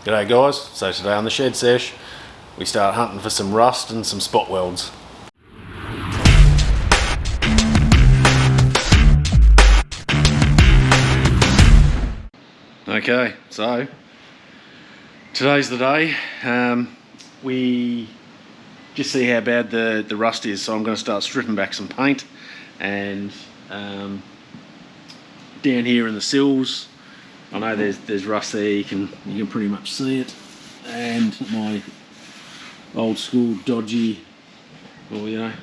G'day guys, so today on the Shed Sesh we start hunting for some rust and some spot welds. Okay, so today's the day. We just see how bad the rust is, so I'm going to start stripping back some paint, and down here in the sills I know there's rust there, you can pretty much see it, and my old school dodgy, or you know,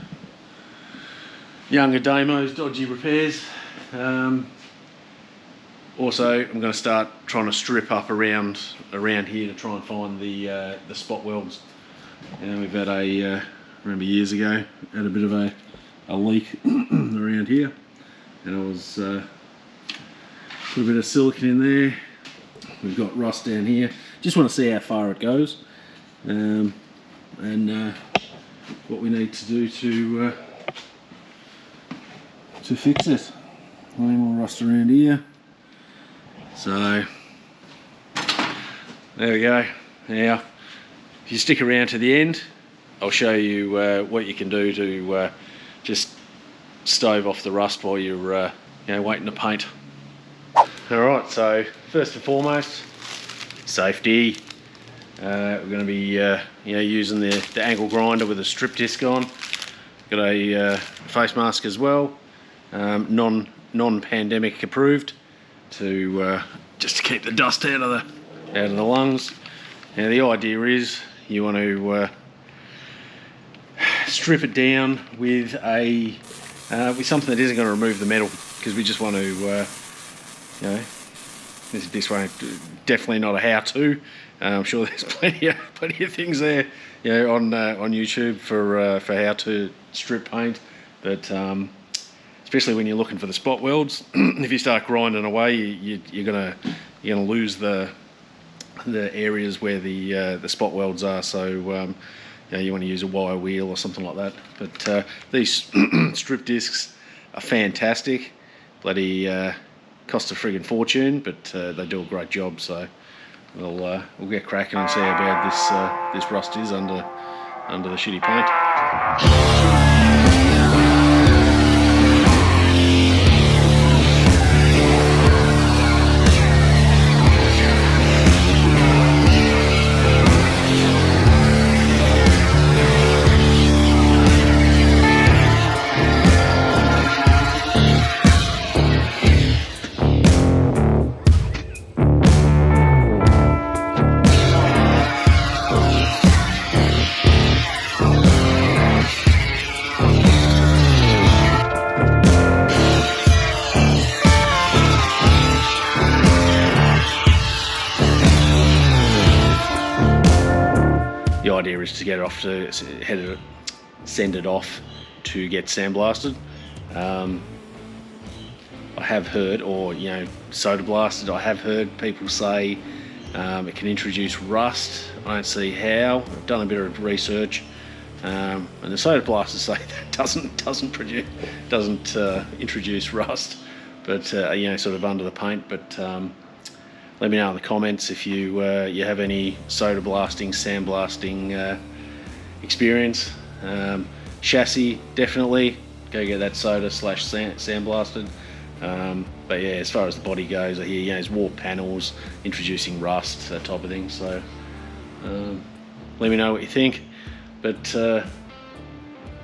younger Damo's dodgy repairs. Also, I'm going to start trying to strip up around here to try and find the spot welds. We've had remember years ago, had a bit of a leak around here, and I was put a bit of silicone in there. We've got rust down here. Just want to see how far it goes, and what we need to do to fix it. Any more rust around here. So there we go. Now, if you stick around to the end, I'll show you what you can do to just stave off the rust while you're waiting to paint. Alright, so first and foremost, safety. We're going to be using the angle grinder with a strip disc on. Got a face mask as well, non-pandemic approved, to just to keep the dust out of the lungs. Now the idea is you want to strip it down with something that isn't going to remove the metal, because we just want to this way, definitely not a how-to. I'm sure there's plenty of things there, on YouTube for how to strip paint, but especially when you're looking for the spot welds, if you start grinding away, you're gonna lose the areas where the spot welds are. So you want to use a wire wheel or something like that. But these strip discs are fantastic. Bloody cost a friggin' fortune, but they do a great job. So we'll get cracking and see how bad this rust is under the shitty paint. The idea is to get it off send it off to get sandblasted. I have heard, or soda blasted, I have heard people say it can introduce rust. I don't see how. I've done a bit of research, and the soda blasters say that doesn't introduce rust, but sort of under the paint. But let me know in the comments if you have any soda blasting, sandblasting experience. Chassis, definitely go get that soda / sandblasted. But yeah, as far as the body goes, I hear it's warped panels, introducing rust, that type of thing. So let me know what you think. But yeah,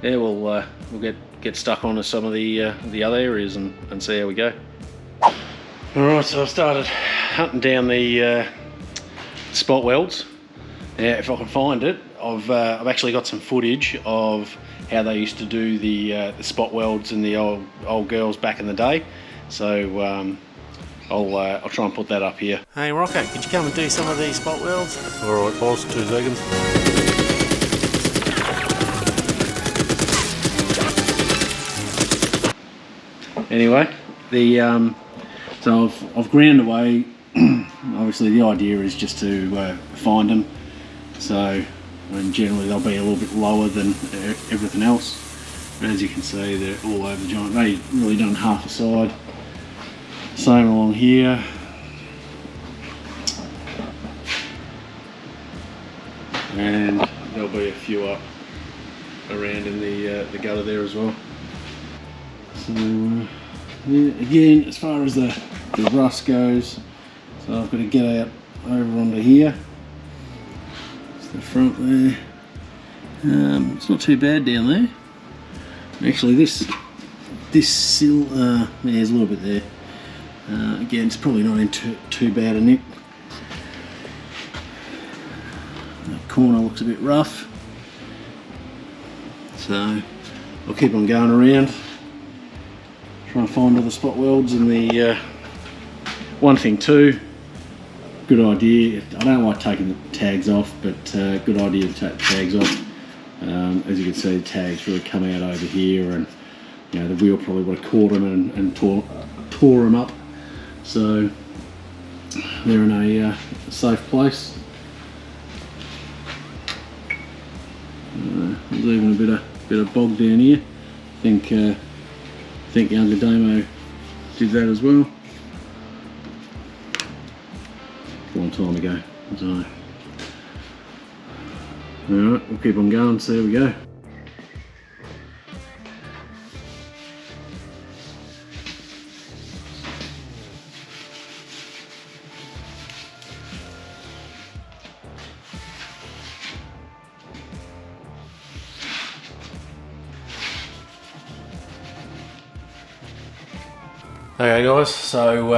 we'll get stuck onto some of the other areas and see how we go. Alright, so I've started hunting down the spot welds. Yeah, if I can find it, I've actually got some footage of how they used to do the spot welds in the old girls back in the day. So I'll try and put that up here. Hey Rocco, could you come and do some of these spot welds? Alright boss, 2 seconds. Anyway, so I've ground away. Obviously the idea is just to find them, so generally they'll be a little bit lower than everything else, but as you can see they're all over the joint. They really done half a side. Same along here. and there'll be a few up around in the gutter there as well. So yeah, again, as far as the rust goes, so I've got to get out over onto here. It's the front there. It's not too bad down there. Actually, this sill, there's a little bit there. Again, it's probably not in too bad a nick. That corner looks a bit rough, so I'll keep on going around, trying to find other spot welds. And the one thing too, good idea, I don't like taking the tags off, but good idea to take the tags off. As you can see, the tags really come out over here, and you know, the wheel probably would have caught them and tore them up. So they're in a safe place. There's even a bit of bog down here. I think younger Damo did that as well a long time ago. So alright, we'll keep on going, so there we go. Okay guys, so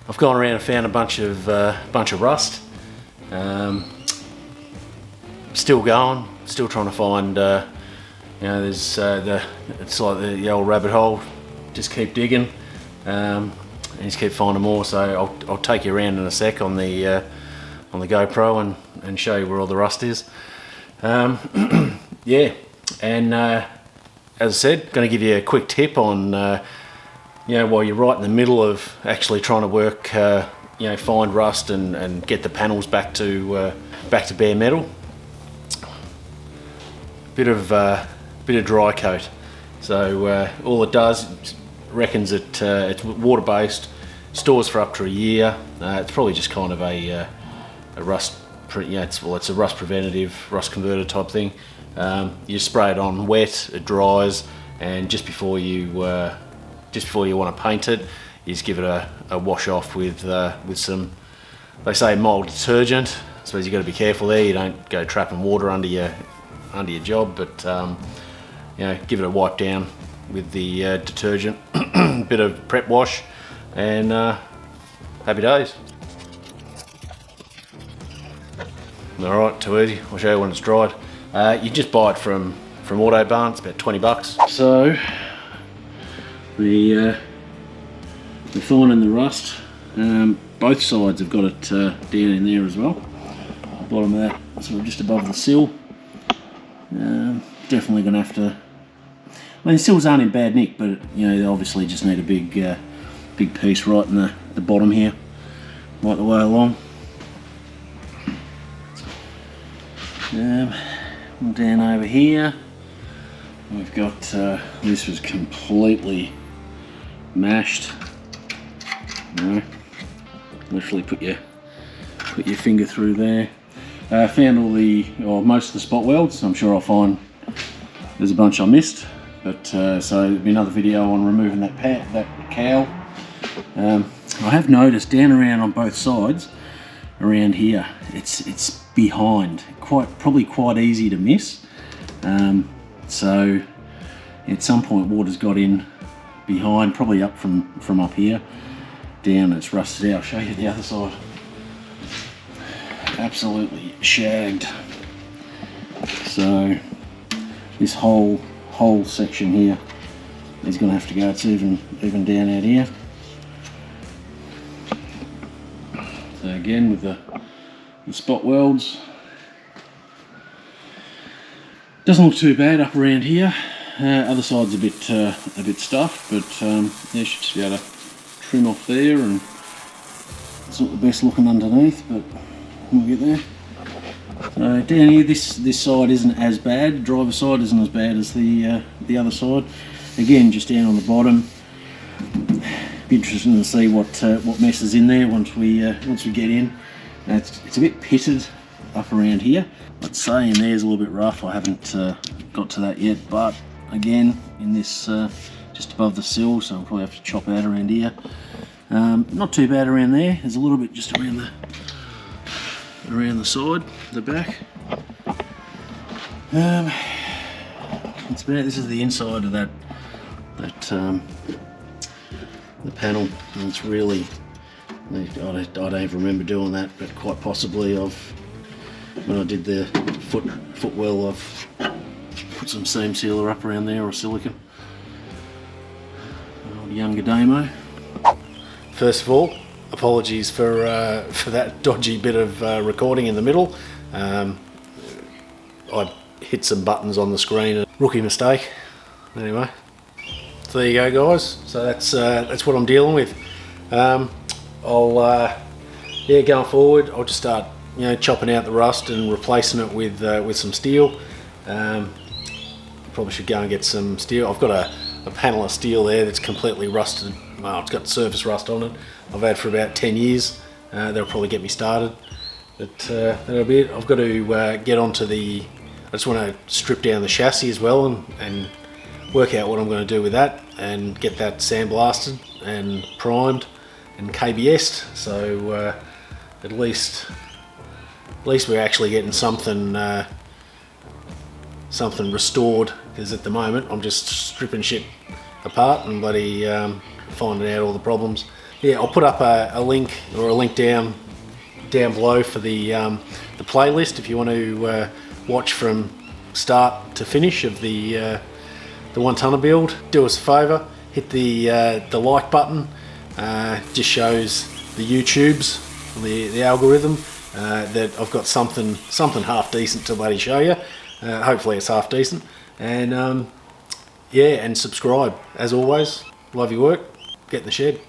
I've gone around and found a bunch of rust. Still going, still trying to find. You know, there's it's like the old rabbit hole. Just keep digging, and just keep finding more. So I'll take you around in a sec on the GoPro and show you where all the rust is. Yeah, and as I said, going to give you a quick tip on. You know, while you're right in the middle of actually trying to work, you know, find rust and get the panels back to bare metal. Bit of dry coat. So all it does, reckons it's water based, stores for up to a year. It's probably just kind of a rust. Yeah, it's a rust preventative, rust converter type thing. You spray it on wet, it dries, and just before you want to paint it, you just give it a wash off with some, they say, mild detergent. I suppose you've got to be careful there, you don't go trapping water under your job, but you know, give it a wipe down with the detergent, bit of prep wash, and happy days. Alright, too easy, I'll show you when it's dried. You just buy it from Autobarn, it's about 20 bucks. So we're finding the rust. Both sides have got it down in there as well. The bottom of that, sort of just above the sill. Definitely going to have to. I mean, the sills aren't in bad nick, but you know, they obviously just need a big piece right in the bottom here, right the way along. Down over here, we've got this was completely mashed. You know, literally put your finger through there. Found most of the spot welds. I'm sure I'll find there's a bunch I missed, but so there'll be another video on removing that cowl. I have noticed down around on both sides, around here, it's behind, probably quite easy to miss. So at some point water's got in behind, probably up from up here down. It's rusted out. I'll show you the other side. Absolutely shagged. So this whole section here is going to have to go. It's even down out here. So again, with the spot welds, doesn't look too bad up around here. Other side's a bit stuffed, but yeah, should just be able to trim off there, and it's not the best looking underneath, but we'll get there. So down here, this side isn't as bad. The driver's side isn't as bad as the other side. Again, just down on the bottom. Be interesting to see what messes in there once we get in. It's a bit pitted up around here. I'd say in there's a little bit rough. I haven't got to that yet, but again, in this just above the sill, so I'll probably have to chop out around here. Not too bad around there. There's a little bit just around the side, the back. It's about, this is the inside of that the panel, and it's really, I don't even remember doing that, but quite possibly when I did the footwell, I've put some seam sealer up around there, or silicone. Old younger demo. First of all, apologies for that dodgy bit of recording in the middle. I hit some buttons on the screen, a rookie mistake. Anyway, so there you go, guys. So that's what I'm dealing with. Going forward, I'll just start chopping out the rust and replacing it with some steel. Probably should go and get some steel. I've got a panel of steel there that's completely rusted. Well, it's got surface rust on it. I've had for about 10 years. That'll probably get me started. But that'll be it. I've got to get onto I just want to strip down the chassis as well and work out what I'm going to do with that, and get that sandblasted and primed and KBS'd. So at least we're actually getting something restored, because at the moment I'm just stripping shit apart and bloody finding out all the problems. Yeah, I'll put up a link down below for the playlist if you want to watch from start to finish of the 1 tonner build. Do us a favour, hit the like button. Just shows the YouTubes, the algorithm, that I've got something half decent to bloody show you. Hopefully it's half decent, and yeah, and subscribe as always. Love your work. Get in the shed.